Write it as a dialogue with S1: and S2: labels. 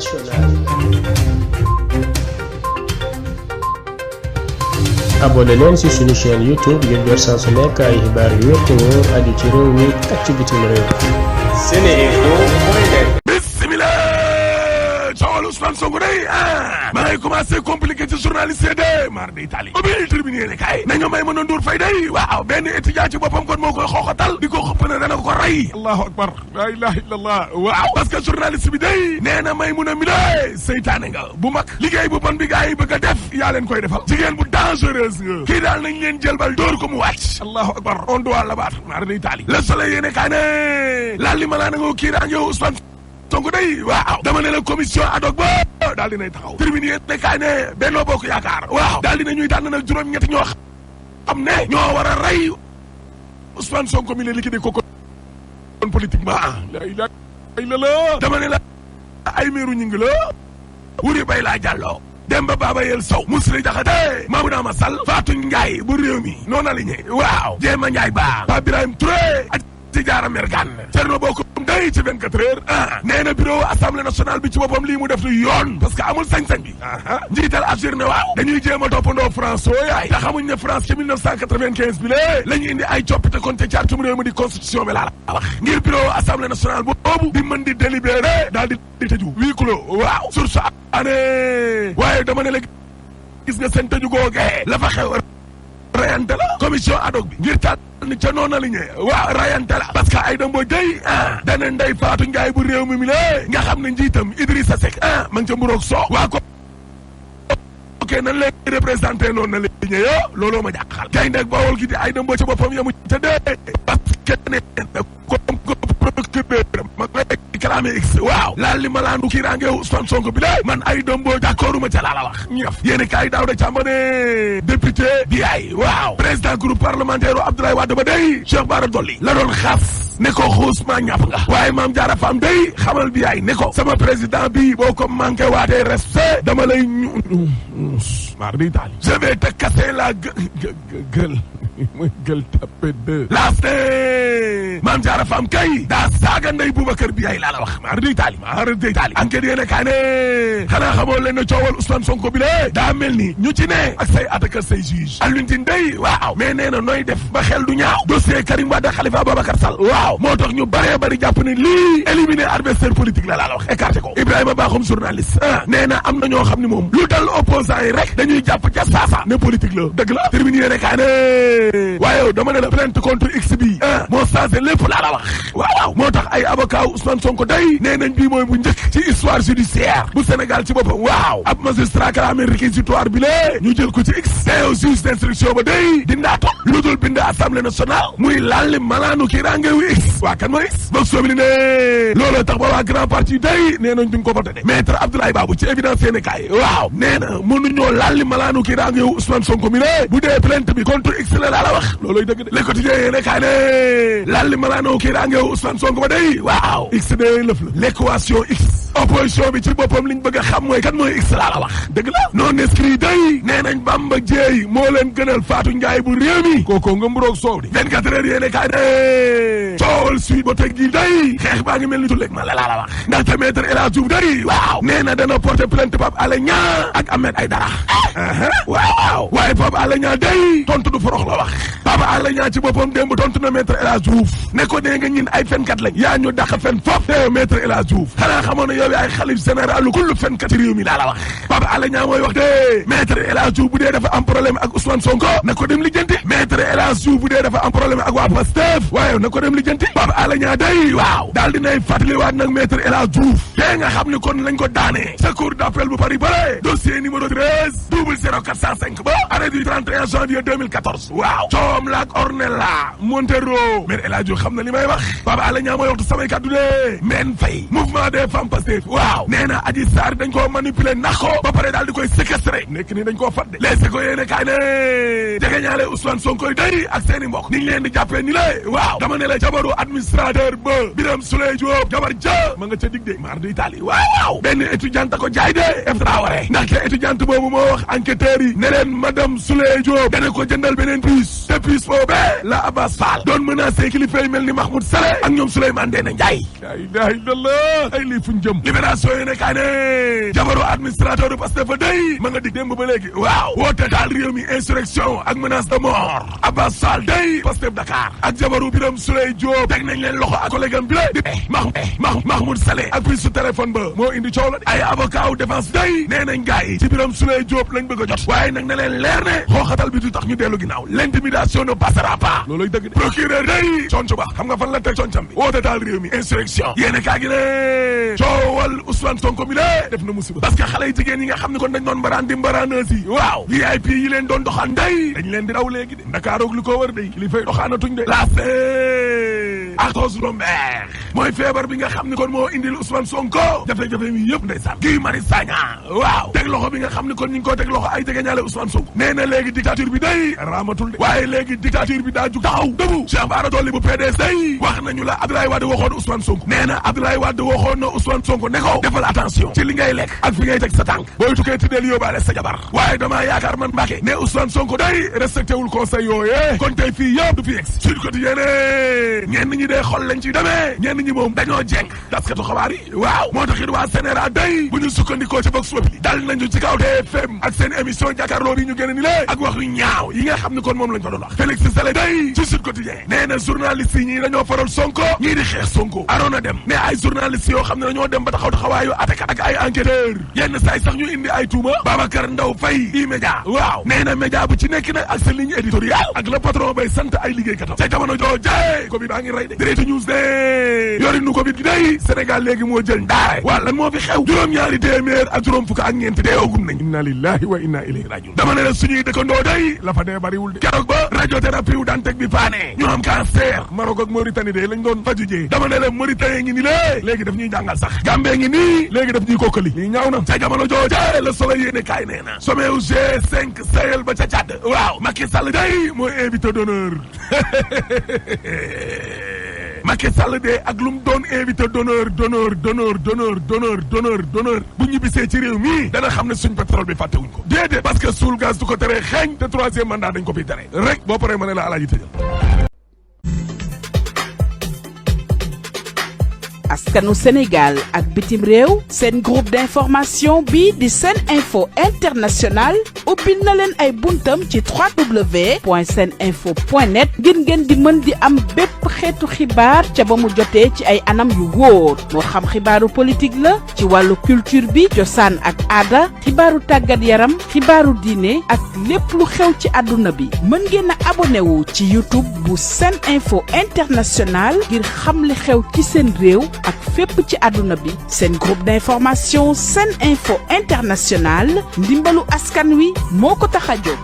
S1: internationale. abonné leen ci suñu chaîne YouTube ngir jot saa su nekk ay xibaar yu wér te wóor aju ci réew mi ak ci bitim réew. Seneinfo.net.
S2: coowal Ousmane Sonko day maa ngi commencé compliqué ci journaliste yi de mar de Italie ubbi tribune yéene kay nañu may mën a nduur fay day waaw benn étudiant ci boppam kon moo koy xooxatal di ko xëpp ne dana ko rey allahu akbar la ilaha illallah waaw parce que journaliste bi day nee na may mun a mi de seytaane nga bu mag liggéey bu bon bi gars yi bëgg a def yaa leen koy defal jigéen bu dangereuse nga kii daal nañ leen jël bal dóor ko mu wàcc allahu akbar on doit la battre mar de Italie le soleil yéene kay ne laal li ma laa na nga kii daa ñëw Ousmane Sonko day waaw dama ne la commission ad hoc ba daal dinay taxaw tribune yéen ne kaay ne Benno Bokk Yaakaar waaw daal dina ñuy tànn nag juróom-ñetti ñoo xam ne ñoo war a rey Ousmane Sonko mi ne liquidé ko kon politiquement la ilaha illallah dama ne la ay meeru ñing la wuri bay laa jàlloo Demba Baba Yel Sow Mously Diakhaté Mamouna Sall Fatou Ndiaye bu réew mi noonu la liñee waaw Jéema Ndiaye Ba Pape Birahim Touré ak Tidjara Mergane Thierno Bocoum day ci 24 heures nee na bureau assemblée nationale bi ci boppam lii mu def du yoon parce que amul sañ-sañ bi njiital Algérie ne waaw dañuy jéem a toppandoo France soo yaay te xamuñ ne France ci 1995 bi lée la ñu indi ay coppite kon te cartum réew mi di constitution bi laa la wax ngir bureau assemblée nationale boobu di mën di délibéré daal di tëju huis clos waaw source année waaye dama ne la gis nga seen tëju googee la fa xew rayante la commission ad hoc bi ngir taat ni ca noona li ñee waaw rayante la parce que ay damboo day dana Ndeye Fatou Ndiaye bu réew mi lée nga xam ne njiitam Idrissa Seck ma ngi ca mburoog soo waa ko ok nan lay représenté noonu na li ñee yo looloo ma jàqal kay ndeg Bawol gi di ay damboo ca boppam yamu ca dee parce que ne comme procureur ma koy clamé x waaw laal li ma laandu kiiraange Ousmane Sonko bi de man ay damboo d'accorduma ca laa la wax ñëf yéeni kaay daaw da càmba ne député bi ay waaw président groupe parlementaire Abdoulaye Wade ba day Cheikh Bara Dolly la doon xas ne ko xuus maa ñàpp nga waaye Mame Diarra Fam day xamal bi ay ne ko sama président bi boo ko manqué waatee respect dama lay mar di taali je vais te casser la gueule mooy gueule tapé deux last Mame Diarra Fam kay daa saaga Ndeye Boubacar bi ay laa la wax mar di taali enquête yéene kaay ne xanaa xamoo leen ne coowal Ousmane Sonko bi le daa mel ni ñu ci ne ak say attaqueur say juge Alioune Tine day waaw mais nee na nooy def ba xel du ñaaw dossier Karim Wade Khalifa Ababacar Sall waaw moo tax ñu bëree bëri jàpp ne lii éliminer adversaire politique la wax écarté ko Ibrahima Bakhoum journaliste nee na am na ñoo xam ne moom lu dal opposant yi rek dañuy jàpp ca saasa ne politique la dëgg la terminé yéene kaay ne waaye dama ne la plainte contre x bi moo changé lépp la wax waaw moo tax ay avocat Ousmane Sonko day nee nañ bii mooy bu njëkk ci histoire judiciaire bu Sénégal ci boppam waaw ab magistrat clamé réquisitoire bi lée ñu jël ko ci x te juge d'instruction ba day dindaato lu dul bind assemblée nationale muy lalli malaanu kii rangewu x waa kan mooy x boog soobi li ne looloo tax ba waa grand parti day nee nañ duñ ko voté de maître Abdoulaye Babou ci évidence yéene kaay waaw nee na mënuñoo lalli malaanu kii rangewu Ousmane Sonko mi lée bu dee plainte bi contre x la la wax looloy dëgg de Le Quotidien yéene kaay ne lalli malaanu kii rangewu Ousmane Sonko ba day waaw x de lëf la l'équation x opposition bi ci boppam liñ bëgg a xam mooy kan mooy x laa la wax dëgg la non inscrit day nee nañ Bamba Dieye moo leen gënal Fatou Ndiaye bu réew mi kookoo nga mburoog soow di 24 heures yéene kaay ne coowal suite ba teg gi day xeex baa ngi mel ni tulleeg ma la wax ndaxte maître El Hadji Diouf day waaw nee na dana porter plainte Pape Alé Niang ak Ahmed Aïdara waaw waaye Pape Alé Niang day tontu du forox la wax Pape Alé Niang ci boppam démb tontu na maître El Hadji Diouf ne ko dee nga ñin ay fenkat lañ yaa ñu dàq fen foofu te maître El Hadji Diouf xanaa xamoon ne yow ay xalif général kullu fenkat ci réew mi laa la wax Pape Alé Niang mooy wax de maître El Hadji Diouf bu dee dafa am problème ak Ousmane Sonko na ko dem lijjanti maître El Hadji Diouf bu dee dafa am problème ak waa Pastef waaye na ko dem lijjanti Pape Alé Niang day waaw daal dinay fàttaliwaat nag maître El Hadji Diouf te nga xam ne kon lañ ko daanee sa cour d'appel bu Paris bare dossier numéro 13 00405 ba arrêt du 31 janvier 2014 waaw coom laak Ornella Montero maître El Hadji Diouf xam na li may wax Pape Alé Niang mooy waxtu samay kàddu de men fay mouvement des femmes Pastef waaw nee na Adji Sarr dañ koo manipuler nax ko ba pare daal di koy séquestré nekk nii dañ koo fat de les ko yéene kaay ne jege ñaale Ousmane Sonko yi day ak seeni mbokk ni ñu leen di jàppee ni lée waaw dama ne la jabaru administrateur ba Birame Souleye Diop jabar ja ma nga ca dig de mar di Italie waaw benn étudiante ko jaay de F Traoré ndaxte étudiante boobu moo wax enquêteurs yi ne leen madame Souleye Diop dana ko jëndal beneen puce te puce boobee la Abbas Fall doon menacé kilifa yi mel ni Mahmoud Saleh ak ñoom Souleymane Ndéné Ndiaye. la ilaha illallah ay lii fuñ jëm. libération yi ne kaa ne jabaru administrateur du Pastef fa day ma nga dig démb ba léegi waaw woote taal réew mi insurrection ak menace de mort. Abbas Fall day Pastef Dakar ak jabaru Birame Souleye Diop teg nañ leen loxo ak collègue am bi la di Mahmoud Saleh ak puis su téléphone ba moo indi coow la ay avocat wu défense day nee nañ gars yi ci Birame Souleye Diop lañ bëgg a jot waaye nag ne leen leer ne xooxatal bi du tax ñu dellu ginnaaw l'intimidation ne passera pas looloy dëgg de procureur day conco ba xam nga fan la teg concam bi woote taal réew mi insurrection yéene kaa gi ne coowal Ousmane Sonko mi la def na musiba parce que xale yi jigéen yi nga xam ne kon dañ doon mbaraan di mbaraanës yi waaw VIP yi leen doon doxaan day dañ leen di daw léegi de Ndakaaroog li ko wër day li fay doxaanatuñ de la arthrose lombaire mooy feebar bi nga xam ne kon moo indil Ousmane Sonko jafe-jafe mi yëpp ndeysaan Guy Marius Sagna waaw teg loxo bi nga xam ne kon ñu ngi ko teg loxo ay jegeñaale Ousmane Sonko nee na léegi dictature bi day raamatul de waaye léegi dictature bi daa jug taxaw dëbu Cheikh Bara Dolly bu PDS day wax nañu la Abdoulaye Wade waxoon Ousmane Sonko nee na Abdoulaye Wade waxoon na Ousmane Sonko ne ko defal attention ci li ngay lekk ak fi ngay teg sa tànk booy tukkee tuddeel yóbbaale sa jabar waaye damaa yaakaar man Mbàkke ne Ousmane Sonko day respecté wul conseil yooyee kon tey fii yëpp du fi yegg Sud Quotidien ñenn ñi dee xol lañ ci demee ñenn ñi moom dañoo jeng taskatu xabaar yi waaw moo tax it waa Sénégal day bu ñu sukkandikoo ci Vox Populi dal nañu ci kaw TFM ak seen émission jàkkaarloo yi ñu génn ni lée ak wax yu ñaaw yi nga xam ne kon moom lañ fa doon wax Félix Sélé day ci Sud Quotidien nee na journaliste yi ñii dañoo faral Sonko ñii di xeex Sonko Arona Dem ne ay journaliste yoo xam ne dañoo dem ba taxawaayu attaque ak ay enquêteur yenn saay sax ñu indi ay tuuma Babacar Ndaw Faye i média waaw nee na média bu ci nekk nag ak sa ligne éditoriale ak le patron bay sant ay liggéeykatam ca jamono jooje Covid baa ngi rey de Direct News de yori nu Covid gi day Sénégal léegi moo jël ndaare waaw lan moo fi xew juróom-ñaari téeméer ak juróom fukk ak ñeent deewagum nañ inna lillahi wa inna ilayhi rajiun dama ne la suñuy dëkkandoo day la fa dee bariwul de keroog ba radiothérapie wu daan teg bi paane ñu am cancer Maroc ak Mauritanie de lañ doon faju jee dama ne la Mauritanie ngi ni lée léegi daf ñuy jàngal sax Gambie ngi nii léegi daf ñuy kokkali lii ñaaw na ca jamono jooje Le Soleil yéene kaay nee na sommet u G5 Sahel ba ca Tchad waaw Macky Sall day mooy invité d'honneur Macky Sall de ak lu mu doon invité d'honneur bu ñibbisee ci réew mi dana xam ne suñ pétrole bi fàttewuñ ko déedéet parce que suul gaz du ko tere xeeñ te troisième mandat dañ ko fiy tere rek boo paree ma ne la alaaji tëjal
S3: askanu Sénégal ak bitim réew seen groupe d'information bi di Sen Info International ubbil na leen ay buntam ci www.seninfo.net ngir ngeen di mën di am bépp xeetu xibaar ca ba mu jotee ci ay anam yu wóor moo xam xibaaru politique la ci wàllu culture bi cosaan ak aada xibaaru tàggat yaram xibaaru diine ak lépp lu xew ci àdduna bi mën ngeen a abonné wu ci YouTube bu Sen Info International ngir xam li xew ci seen réew ak fépp ci àdduna bi seen groupe d'information Sen Info International ndimbalu askan wi moo ko tax a jóg